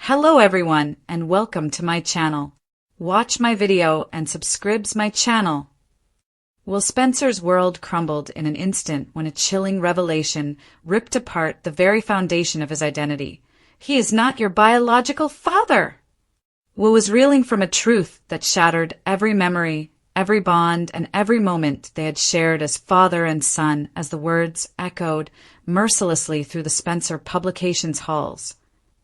Hello everyone and welcome to my channel. Watch my video and subscribe my channel. Will Spencer's world crumbled in an instant when a chilling revelation ripped apart the very foundation of his identity. He is not your biological father. Will was reeling from a truth that shattered every memory, every bond, and every moment they had shared as father and son as the words echoed mercilessly through the Spencer Publications halls,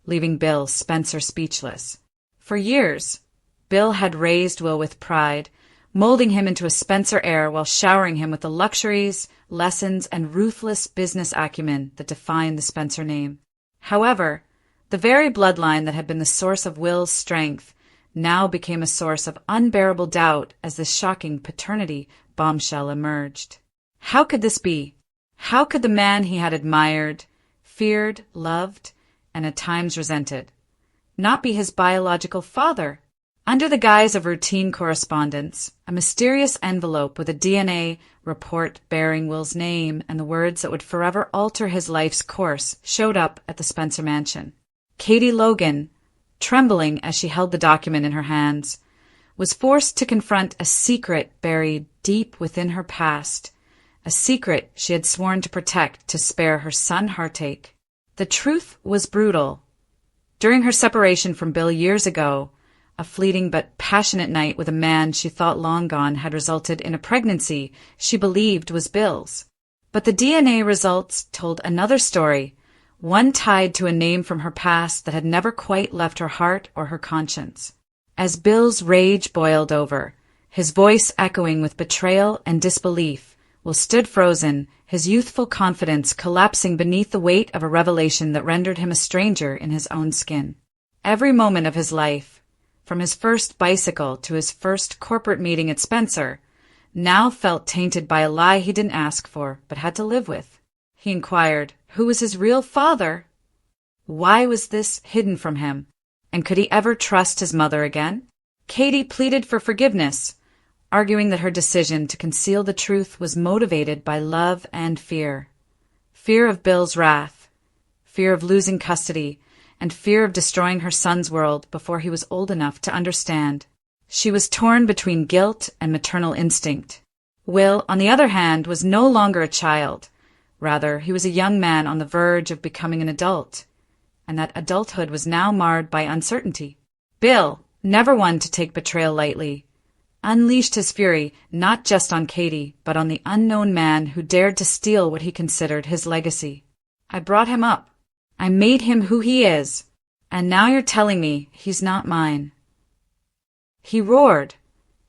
leaving Bill Spencer speechless. For years, Bill had raised Will with pride, molding him into a Spencer heir while showering him with the luxuries, lessons, and ruthless business acumen that define the Spencer name. However, the very bloodline that had been the source of Will's strength now became a source of unbearable doubt as this shocking paternity bombshell emerged. How could this be? How could the man he had admired, feared, loved, and at times resented not be his biological father? Under the guise of routine correspondence, a mysterious envelope with a DNA report bearing Will's name and the words that would forever alter his life's course showed up at the Spencer mansion. Katie Logan, trembling as she held the document in her hands, was forced to confront a secret buried deep within her past, a secret she had sworn to protect to spare her son heartache. The truth was brutal. During her separation from Bill years ago, a fleeting but passionate night with a man she thought long gone had resulted in a pregnancy she believed was Bill's. But the DNA results told another story, one tied to a name from her past that had never quite left her heart or her conscience. As Bill's rage boiled over, his voice echoing with betrayal and disbelief, Will stood frozen, his youthful confidence collapsing beneath the weight of a revelation that rendered him a stranger in his own skin. Every moment of his life, from his first bicycle to his first corporate meeting at Spencer, now felt tainted by a lie he didn't ask for but had to live with. He inquired, who was his real father? Why was this hidden from him? And could he ever trust his mother again? Katie pleaded for forgiveness, arguing that her decision to conceal the truth was motivated by love and fear. Fear of Bill's wrath, fear of losing custody, and fear of destroying her son's world before he was old enough to understand. She was torn between guilt and maternal instinct. Will, on the other hand, was no longer a child. Rather, he was a young man on the verge of becoming an adult, and that adulthood was now marred by uncertainty. Bill, never one to take betrayal lightly, unleashed his fury not just on Katie, but on the unknown man who dared to steal what he considered his legacy. I brought him up. I made him who he is, and now you're telling me he's not mine. He roared,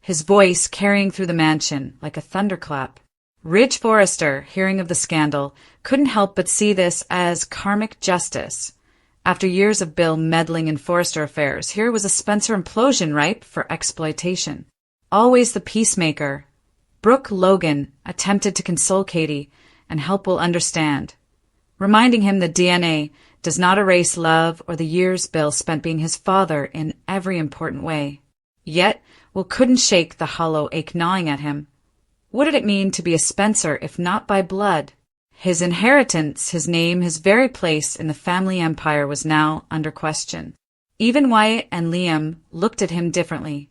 his voice carrying through the mansion like a thunderclap. Ridge Forrester, hearing of the scandal, couldn't help but see this as karmic justice. After years of Bill meddling in Forrester affairs, here was a Spencer implosion ripe for exploitation. Always the peacemaker, Brooke Logan attempted to console Katie and help Will understand, reminding him that DNA does not erase love or the years Bill spent being his father in every important way. Yet, Will couldn't shake the hollow ache gnawing at him. What did it mean to be a Spencer if not by blood? His inheritance, his name, his very place in the family empire was now under question. Even Wyatt and Liam looked at him differently,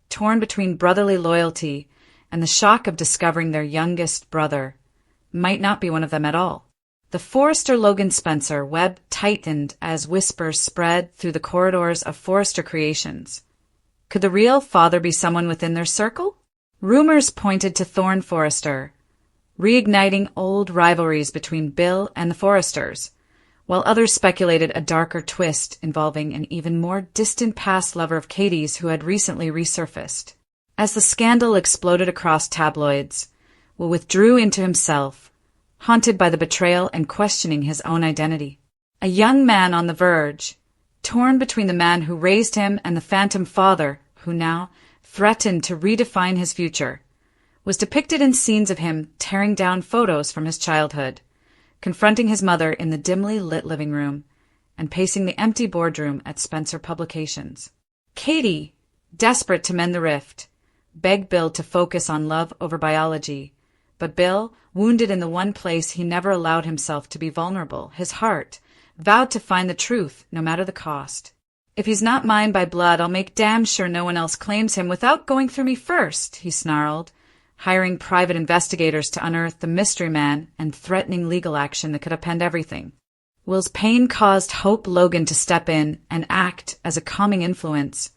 torn between brotherly loyalty and the shock of discovering their youngest brother might not be one of them at all. The Forrester-Logan Spencer web tightened as whispers spread through the corridors of Forrester Creations. Could the real father be someone within their circle? Rumors pointed to Thorne Forrester, reigniting old rivalries between Bill and the Forresters, while others speculated a darker twist involving an even more distant past lover of Katie's who had recently resurfaced. As the scandal exploded across tabloids, Will withdrew into himself, haunted by the betrayal and questioning his own identity. A young man on the verge, torn between the man who raised him and the phantom father who now threatened to redefine his future, was depicted in scenes of him tearing down photos from his childhood, confronting his mother in the dimly lit living room, and pacing the empty boardroom at Spencer Publications. Katie, desperate to mend the rift, begged Bill to focus on love over biology, but Bill, wounded in the one place he never allowed himself to be vulnerable, his heart, vowed to find the truth no matter the cost. If he's not mine by blood, I'll make damn sure no one else claims him without going through me first, he snarled, hiring private investigators to unearth the mystery man and threatening legal action that could upend everything. Will's pain caused Hope Logan to step in and act as a calming influence,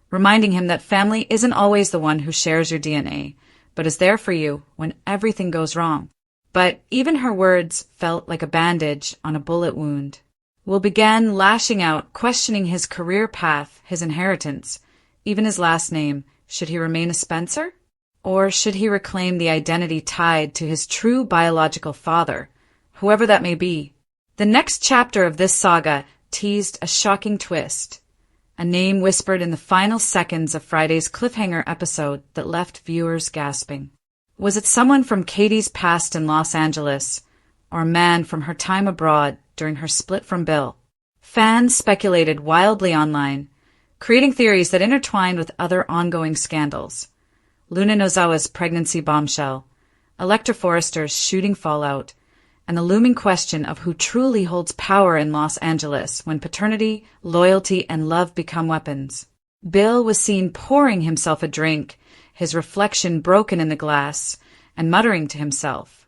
reminding him that family isn't always the one who shares your DNA, but is there for you when everything goes wrong. But even her words felt like a bandage on a bullet wound. Will began lashing out, questioning his career path, his inheritance, even his last name. Should he remain a Spencer? Or should he reclaim the identity tied to his true biological father, whoever that may be? The next chapter of this saga teased a shocking twist, a name whispered in the final seconds of Friday's cliffhanger episode that left viewers gasping. Was it someone from Katie's past in Los Angeles, or a man from her time abroad during her split from Bill? Fans speculated wildly online, creating theories that intertwined with other ongoing scandals. Luna Nozawa's pregnancy bombshell, Electra Forrester's shooting fallout, and the looming question of who truly holds power in Los Angeles when paternity, loyalty, and love become weapons. Bill was seen pouring himself a drink, his reflection broken in the glass, and muttering to himself,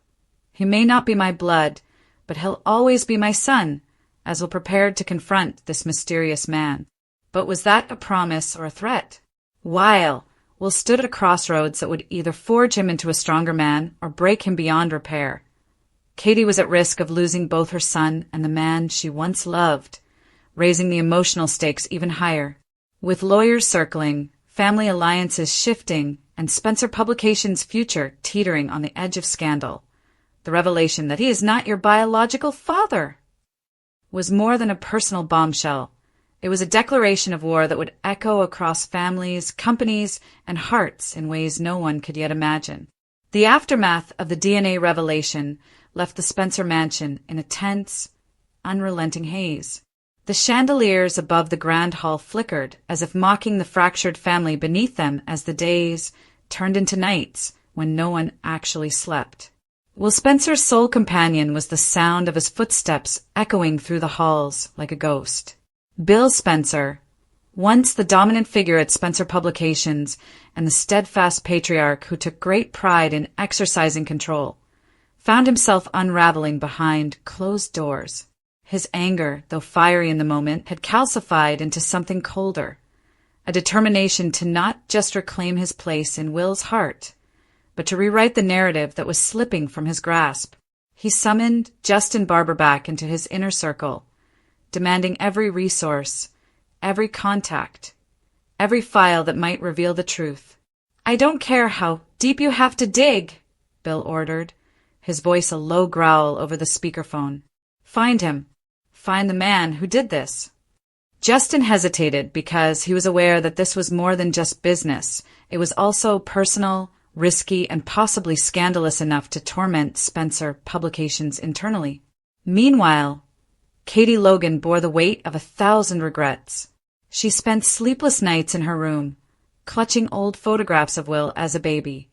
"He may not be my blood, but he'll always be my son," as Will prepared to confront this mysterious man. But was that a promise or a threat? While Will stood at a crossroads that would either forge him into a stronger man or break him beyond repair. Katie was at risk of losing both her son and the man she once loved, raising the emotional stakes even higher. With lawyers circling, family alliances shifting, and Spencer Publications' future teetering on the edge of scandal, the revelation that he is not your biological father was more than a personal bombshell. It was a declaration of war that would echo across families, companies, and hearts in ways no one could yet imagine. The aftermath of the DNA revelation left the Spencer mansion in a tense, unrelenting haze. The chandeliers above the grand hall flickered as if mocking the fractured family beneath them as the days turned into nights when no one actually slept. Will Spencer's sole companion was the sound of his footsteps echoing through the halls like a ghost. Bill Spencer, once the dominant figure at Spencer Publications and the steadfast patriarch who took great pride in exercising control, found himself unraveling behind closed doors. His anger, though fiery in the moment, had calcified into something colder, a determination to not just reclaim his place in Will's heart, but to rewrite the narrative that was slipping from his grasp. He summoned Justin Barber back into his inner circle, demanding every resource, every contact, every file that might reveal the truth. "I don't care how deep you have to dig," Bill ordered, his voice a low growl over the speakerphone. "Find him. Find the man who did this." Justin hesitated because he was aware that this was more than just business. It was also personal, risky, and possibly scandalous enough to torment Spencer Publications internally. Meanwhile, Katie Logan bore the weight of 1,000 regrets. She spent sleepless nights in her room, clutching old photographs of Will as a baby,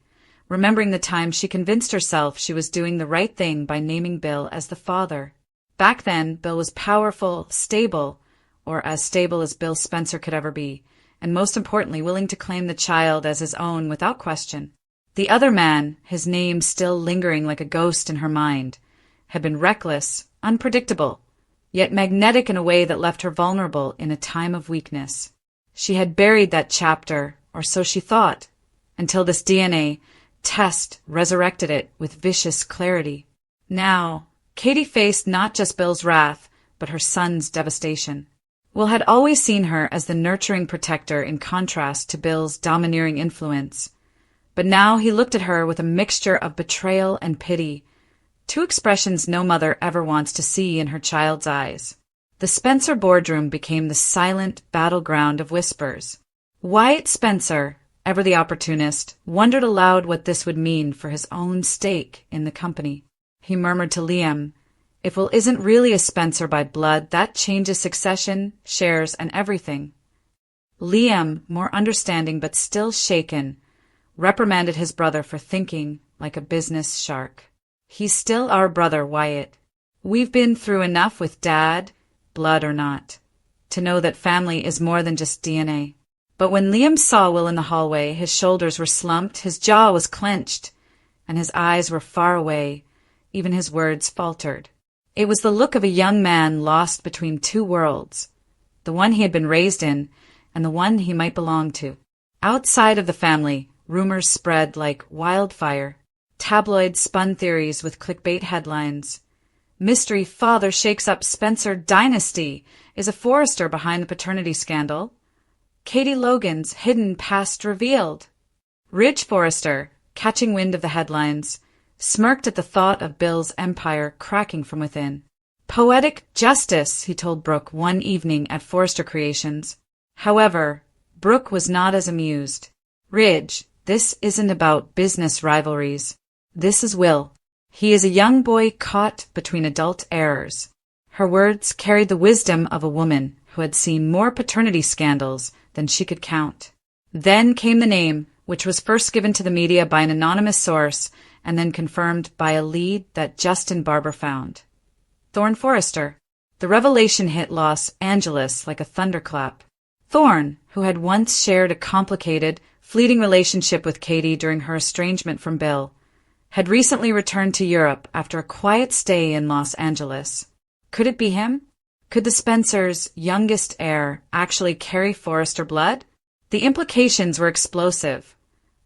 remembering the time she convinced herself she was doing the right thing by naming Bill as the father. Back then, Bill was powerful, stable, or as stable as Bill Spencer could ever be, and most importantly, willing to claim the child as his own without question. The other man, his name still lingering like a ghost in her mind, had been reckless, unpredictable, yet magnetic in a way that left her vulnerable in a time of weakness. She had buried that chapter, or so she thought, until this DNA test resurrected it with vicious clarity. Now, Katie faced not just Bill's wrath, but her son's devastation. Will had always seen her as the nurturing protector in contrast to Bill's domineering influence. But now he looked at her with a mixture of betrayal and pity, two expressions no mother ever wants to see in her child's eyes. The Spencer boardroom became the silent battleground of whispers. Wyatt Spencer, ever the opportunist, wondered aloud what this would mean for his own stake in the company. He murmured to Liam, "If Will isn't really a Spencer by blood, that changes succession, shares, and everything." Liam, more understanding but still shaken, reprimanded his brother for thinking like a business shark. "He's still our brother, Wyatt. We've been through enough with Dad, blood or not. to know that family is more than just DNA. But when Liam saw Will in the hallway, his shoulders were slumped, his jaw was clenched, and his eyes were far away. Even his words faltered. It was the look of a young man lost between two worlds, the one he had been raised in and the one he might belong to. Outside of the family, rumors spread like wildfire. Tabloids spun theories with clickbait headlines. Mystery father shakes up Spencer dynasty. Is a Forrester behind the paternity scandal? Katie Logan's hidden past revealed. Ridge Forrester, catching wind of the headlines, smirked at the thought of Bill's empire cracking from within. Poetic justice, he told Brooke one evening at Forrester Creations. However, Brooke was not as amused. Ridge, this isn't about business rivalries. This is Will. He is a young boy caught between adult errors. Her words carried the wisdom of a woman who had seen more paternity scandals than she could count. Then came the name, which was first given to the media by an anonymous source and then confirmed by a lead that Justin Barber found. Thorne Forrester. The revelation hit Los Angeles like a thunderclap. Thorne, who had once shared a complicated, fleeting relationship with Katie during her estrangement from Bill, had recently returned to Europe after a quiet stay in Los Angeles. Could it be him? Could the Spencers' youngest heir actually carry Forrester blood? The implications were explosive.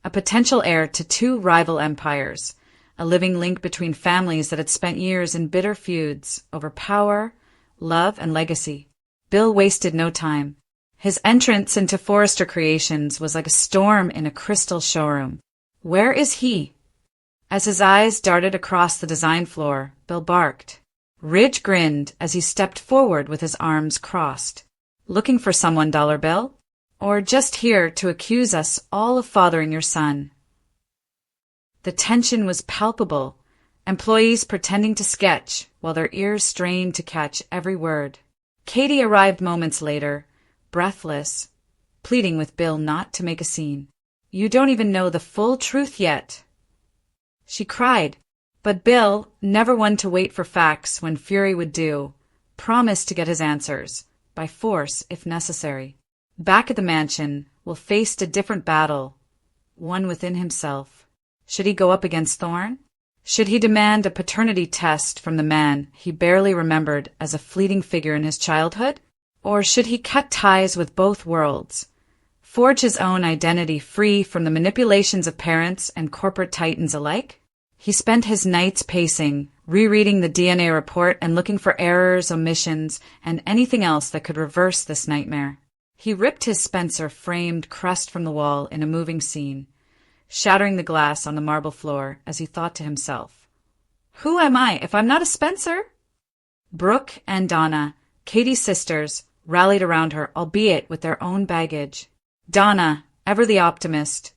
A potential heir to two rival empires, a living link between families that had spent years in bitter feuds over power, love, and legacy. Bill wasted no time. His entrance into Forrester Creations was like a storm in a crystal showroom. Where is he? As his eyes darted across the design floor, Bill barked. Ridge grinned as he stepped forward with his arms crossed. Looking for someone, Dollar Bill? Or just here to accuse us all of fathering your son? The tension was palpable, employees pretending to sketch while their ears strained to catch every word. Katie arrived moments later, breathless, pleading with Bill not to make a scene. You don't even know the full truth yet, she cried. But Bill, never one to wait for facts when fury would do, promised to get his answers, by force if necessary. Back at the mansion, Will faced a different battle, one within himself. Should he go up against Thorne? Should he demand a paternity test from the man he barely remembered as a fleeting figure in his childhood? Or should he cut ties with both worlds, forge his own identity free from the manipulations of parents and corporate titans alike? He spent his nights pacing, rereading the DNA report and looking for errors, omissions, and anything else that could reverse this nightmare. He ripped his Spencer-framed crest from the wall in a moving scene, shattering the glass on the marble floor as he thought to himself, who am I if I'm not a Spencer? Brooke and Donna, Katie's sisters, rallied around her, albeit with their own baggage. Donna, ever the optimist,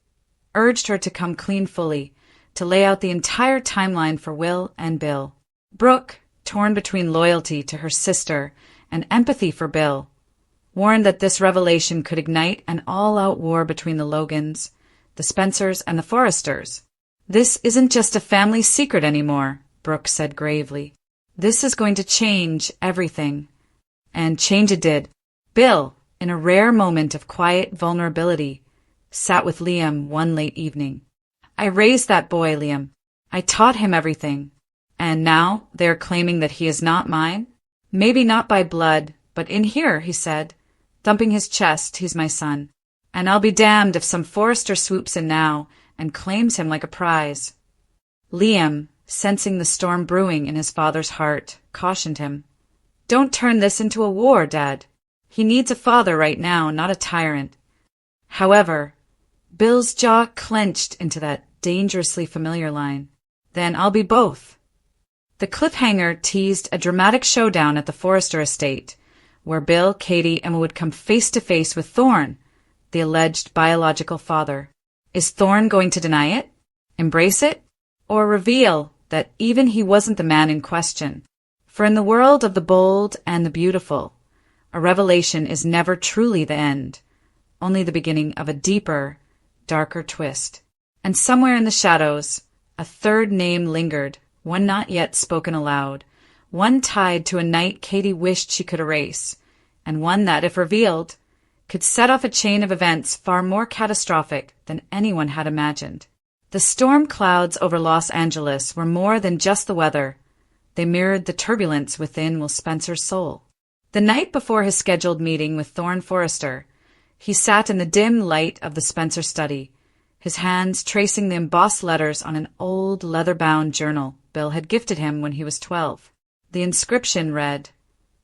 urged her to come clean fully, to lay out the entire timeline for Will and Bill. Brooke, torn between loyalty to her sister and empathy for Bill, warned that this revelation could ignite an all-out war between the Logans, the Spencers, and the Forresters. This isn't just a family secret anymore, Brooke said gravely. This is going to change everything. And change it did. Bill, in a rare moment of quiet vulnerability, sat with Liam one late evening. I raised that boy, Liam. I taught him everything. And now they are claiming that he is not mine? Maybe not by blood, but in here, he said, thumping his chest, he's my son. And I'll be damned if some Forrester swoops in now and claims him like a prize. Liam, sensing the storm brewing in his father's heart, cautioned him. Don't turn this into a war, Dad. He needs a father right now, not a tyrant. However, Bill's jaw clenched into that dangerously familiar line. Then I'll be both. The cliffhanger teased a dramatic showdown at the Forrester estate, where Bill, Katie, and would come face to face with Thorne, the alleged biological father. Is Thorne going to deny it, embrace it, or reveal that even he wasn't the man in question? For in the world of the bold and the beautiful, a revelation is never truly the end, only the beginning of a deeper, darker twist. And somewhere in the shadows, a third name lingered, one not yet spoken aloud, one tied to a night Katie wished she could erase, and one that, if revealed, could set off a chain of events far more catastrophic than anyone had imagined. The storm clouds over Los Angeles were more than just the weather. They mirrored the turbulence within Will Spencer's soul. The night before his scheduled meeting with Thorne Forrester, he sat in the dim light of the Spencer study, his hands tracing the embossed letters on an old leather-bound journal Bill had gifted him when he was 12. The inscription read,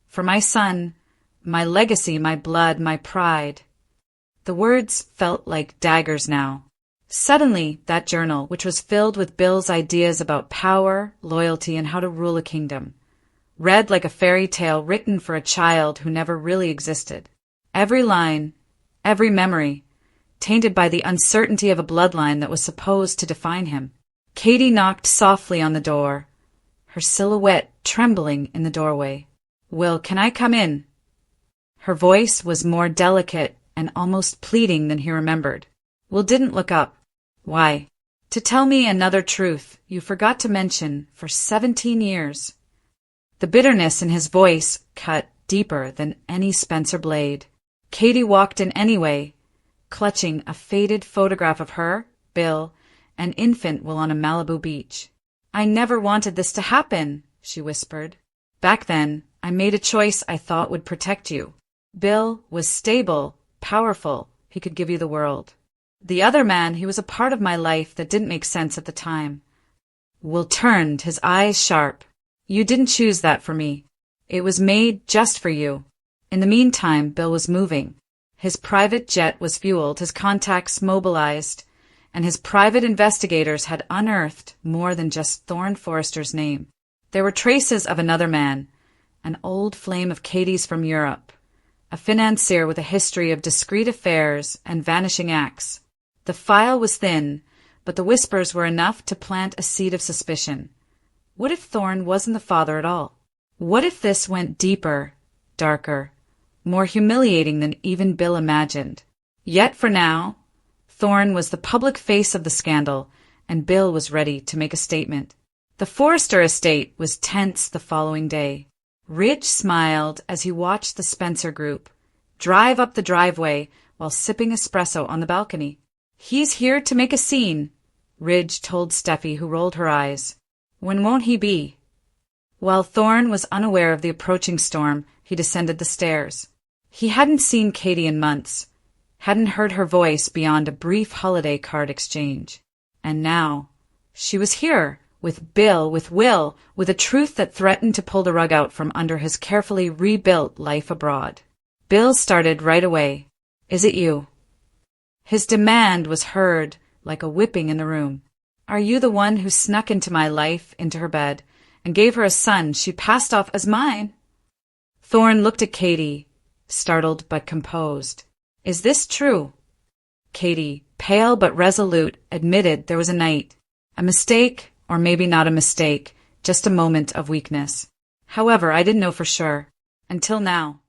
"For my son, my legacy, my blood, my pride." The words felt like daggers now. Suddenly, that journal, which was filled with Bill's ideas about power, loyalty, and how to rule a kingdom, read like a fairy tale written for a child who never really existed. Every line, every memory, tainted by the uncertainty of a bloodline that was supposed to define him. Katie knocked softly on the door, her silhouette trembling in the doorway. "Will, can I come in?" Her voice was more delicate and almost pleading than he remembered. Will didn't look up. "Why?" "To tell me another truth you forgot to mention for 17 years. The bitterness in his voice cut deeper than any Spencer blade. Katie walked in anyway, clutching a faded photograph of her, Bill, and infant Will on a Malibu beach. "I never wanted this to happen," she whispered. "Back then, I made a choice I thought would protect you. Bill was stable, powerful, he could give you the world. The other man, he was a part of my life that didn't make sense at the time." Will turned, his eyes sharp. "You didn't choose that for me. It was made just for you." In the meantime, Bill was moving. His private jet was fueled, his contacts mobilized, and his private investigators had unearthed more than just Thorne Forrester's name. There were traces of another man, an old flame of Katie's from Europe, a financier with a history of discreet affairs and vanishing acts. The file was thin, but the whispers were enough to plant a seed of suspicion. What if Thorne wasn't the father at all? What if this went deeper, darker, more humiliating than even Bill imagined? Yet for now, Thorne was the public face of the scandal, and Bill was ready to make a statement. The Forrester estate was tense the following day. Ridge smiled as he watched the Spencer group drive up the driveway while sipping espresso on the balcony. "He's here to make a scene," Ridge told Steffi, who rolled her eyes. "When won't he be?" While Thorne was unaware of the approaching storm, he descended the stairs. He hadn't seen Katie in months, hadn't heard her voice beyond a brief holiday card exchange. And now, she was here, with Bill, with Will, with a truth that threatened to pull the rug out from under his carefully rebuilt life abroad. Bill started right away. "Is it you?" His demand was heard like a whipping in the room. "Are you the one who snuck into my life, into her bed, and gave her a son she passed off as mine?" Thorne looked at Katie, startled but composed. "Is this true?" Katie, pale but resolute, admitted there was a night. A mistake, or maybe not a mistake, just a moment of weakness. "However, I didn't know for sure. Until now."